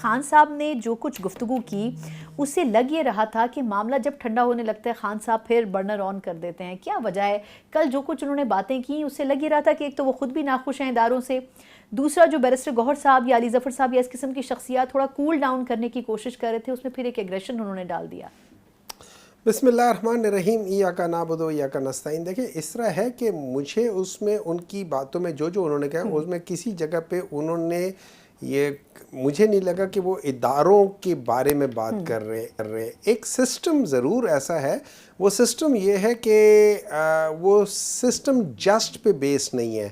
خان صاحب نے جو کچھ گفتگو کی اس سے لگ یہ رہا تھا کہ معاملہ جب ٹھنڈا ہونے لگتا ہے خان صاحب پھر برنر آن کر دیتے ہیں. کیا وجہ ہے؟ کل جو کچھ انہوں نے باتیں کی اس سے لگ یہ رہا تھا کہ ایک تو وہ خود بھی ناخوش ہیں اداروں سے, دوسرا جو بیرسٹر گوہر صاحب یا علی ظفر صاحب یا اس قسم کی شخصیات تھوڑا کول ڈاؤن کرنے کی کوشش کر رہے تھے, اس میں پھر ایک ایگریشن انہوں نے ڈال دیا. بسم اللہ الرحمن الرحیم. ایاک نعبد و ایاک نستعین. دیکھیں اس طرح ہے کہ مجھے اس میں ان کی باتوں میں جو انہوں نے کہا اس میں کسی جگہ پہ انہوں نے یہ مجھے نہیں لگا کہ وہ اداروں کے بارے میں بات کر رہے. ایک سسٹم ضرور ایسا ہے, وہ سسٹم یہ ہے کہ وہ سسٹم جسٹ پہ بیس نہیں ہے.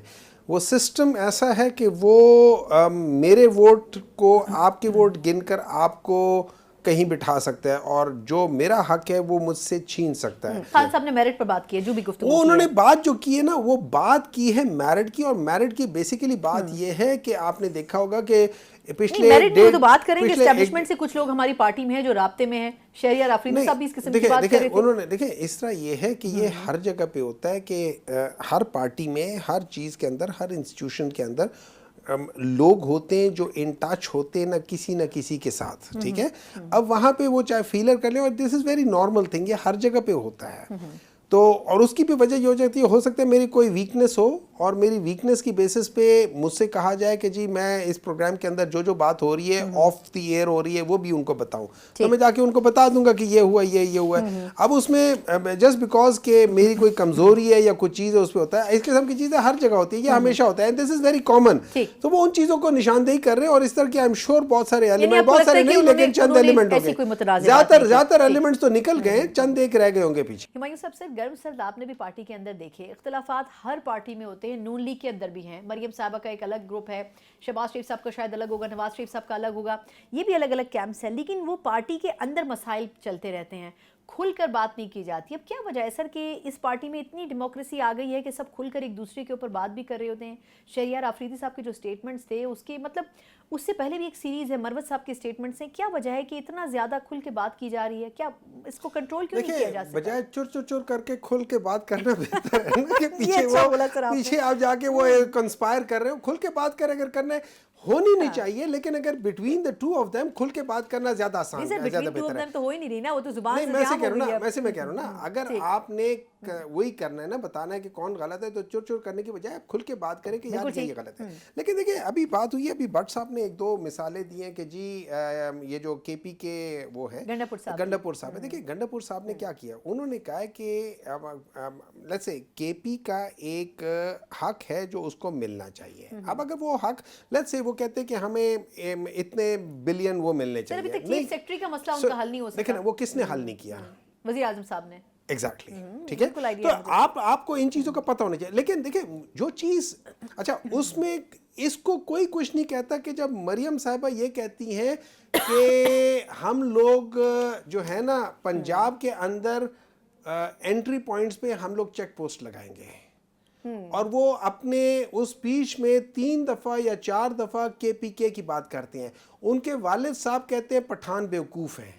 وہ سسٹم ایسا ہے کہ وہ میرے ووٹ کو آپ کے ووٹ گن کر آپ کو کہیں بٹھا سکتا ہے اور جو میرا حق ہے وہ مجھ سے چھین سکتا ہے. خان صاحب نے میرٹ پر بات کی ہے, جو بھی گفتگو وہ انہوں نے بات جو کی ہے نا, وہ بات کی ہے میرٹ کی, اور میرٹ کی بیسیکلی بات یہ ہے کہ آپ نے دیکھا ہوگا کہ پچھلے میرٹ میں تو بات کریں گے اسٹیبلشمنٹ سے کچھ لوگ ہماری پارٹی میں ہیں جو رابطے میں ہیں, شہریار آفریدی صاحب بھی اس قسم کی بات کر رہے تھے. انہوں نے دیکھیں اس طرح یہ ہے کہ یہ ہر جگہ پہ ہوتا ہے کہ ہر پارٹی میں, ہر چیز کے اندر, ہر انسٹیٹیوشن کے اندر لوگ ہوتے ہیں جو ان ٹچ ہوتے ہیں نہ کسی کے ساتھ, ٹھیک ہے. اب وہاں پہ وہ چاہے فیلر کر لیں, اور دس از ویری نارمل تھنگ, یہ ہر جگہ پہ ہوتا ہے. تو اور اس کی بھی وجہ یہ ہو جاتی ہے, ہو سکتا ہے میری کوئی ویکنس ہو اور میری ویکنس کی بیسس پہ مجھ سے کہا جائے کہ جی میں اس پروگرام کے اندر جو بات ہو رہی ہے آف دی ایئر ہو رہی ہے وہ بھی ان کو بتاؤں, تو میں جا کے ان کو بتا دوں گا کہ یہ ہوا یہ ہوا ہے. اب اس میں جسٹ بیکاز کہ میری کوئی کمزوری ہے یا کچھ چیز ہے اس پہ ہوتا ہے, اس قسم کی چیزیں ہر جگہ ہوتی ہے, یہ ہمیشہ ہوتا ہے, دس از ویری کامن. تو وہ ان چیزوں کو نشاندہی کر رہے ہیں, اور اس طرح کے آئی ایم شیور بہت سارے ایلیمنٹ, بہت سارے نہیں لیکن چند ایلیمنٹ ہو گئے, زیادہ تر ایلیمنٹس تو نکل گئے, چند ایک رہ گئے ہوں گے پیچھے. ہمایوں صاحب سے گرم سرد آپ نے بھی پارٹی کے اندر دیکھے, اختلافات ہر پارٹی میں ہوتے ہیں, نون لیگ کے اندر بھی ہیں. مریم صاحبہ کا ایک الگ گروپ ہے, شہباز شریف صاحب کا شاید الگ ہوگا, نواز شریف صاحب کا الگ ہوگا, یہ بھی الگ الگ کیمپس ہیں, لیکن وہ پارٹی کے اندر مسائل چلتے رہتے ہیں, کھل کر بات نہیں کی جاتی. اب کیا وجہ ہے سر کہ اس پارٹی میں اتنی ڈیموکریسی آ گئی ہے کہ سب کھل کر ایک دوسرے کے اوپر بات بھی کر رہے ہوتے ہیں؟ شہریار آفریدی صاحب کے جو سٹیٹمنٹس تھے اس کے مطلب اس سے پہلے بھی ایک سیریز ہے, مروت صاحب کے سٹیٹمنٹس ہیں, کیا وجہ ہے کہ اتنا زیادہ کھل کے بات کی جا رہی ہے؟ کیا اس کو کنٹرول کیوں نہیں کیا جا سکتا؟ بجائے چور کر کے کھل کے بات کرنا بہتر ہے نا, کہ پیچھے آپ جا کے وہ کنسپائر کر رہے ہو. کھل کے بات کریں اگر کرنا ہے ہونی نہیں چاہیے, لیکن اگر between the two of them کھل کے بات کرنا زیادہ آسان ہے, زیادہ بہتر ہے. تو ہو ہی نہیں رہی نا, وہ تو زبان سے میں کہہ رہا ہوں نا, اگر آپ نے وہی کرنا ہے نا, بتانا ہے کہ کون غلط ہے, تو چور کرنے کی بجائے آپ کھل کے بات کریں کہ یار یہ غلط ہے. لیکن دیکھیں ابھی بات ہوئی ہے, ابھی بٹ صاحب نے ایک دو مثالیں دی ہیں کہ جی یہ جو کے پی کے وہ ہے گنڈا پور صاحب ہے. دیکھیں گنڈا پور صاحب نے کیا کیا, انہوں نے کہا کہ لیٹس سے کے پی کا ایک حق ہے جو اس کو ملنا چاہیے. اب اگر وہ حق لیٹس سے وہ کہتے ہیں کہ ہمیں اتنے بلین وہ ملنے چاہیے, ابھی تک چیف سیکرٹری کا مسئلہ ان کا حل نہیں ہو سکا. دیکھیں نا وہ کس نے حل نہیں کیا, وزیر اعظم صاحب نے. ایگزیکٹلی, ٹھیک ہے. تو آپ کو ان چیزوں کا پتہ ہونا چاہیے. لیکن دیکھیں جو چیز اچھا اس میں اس کو کوئی کچھ نہیں کہتا کہ جب مریم صاحبہ یہ کہتی ہیں کہ ہم لوگ جو ہے نا پنجاب کے اندر انٹری پوائنٹس پہ ہم لوگ چیک پوسٹ لگائیں گے, اور وہ اپنے اس اسپیچ میں 3 دفعہ یا 4 دفعہ کے پی کے کی بات کرتے ہیں. ان کے والد صاحب کہتے ہیں پٹھان بیوقوف ہیں.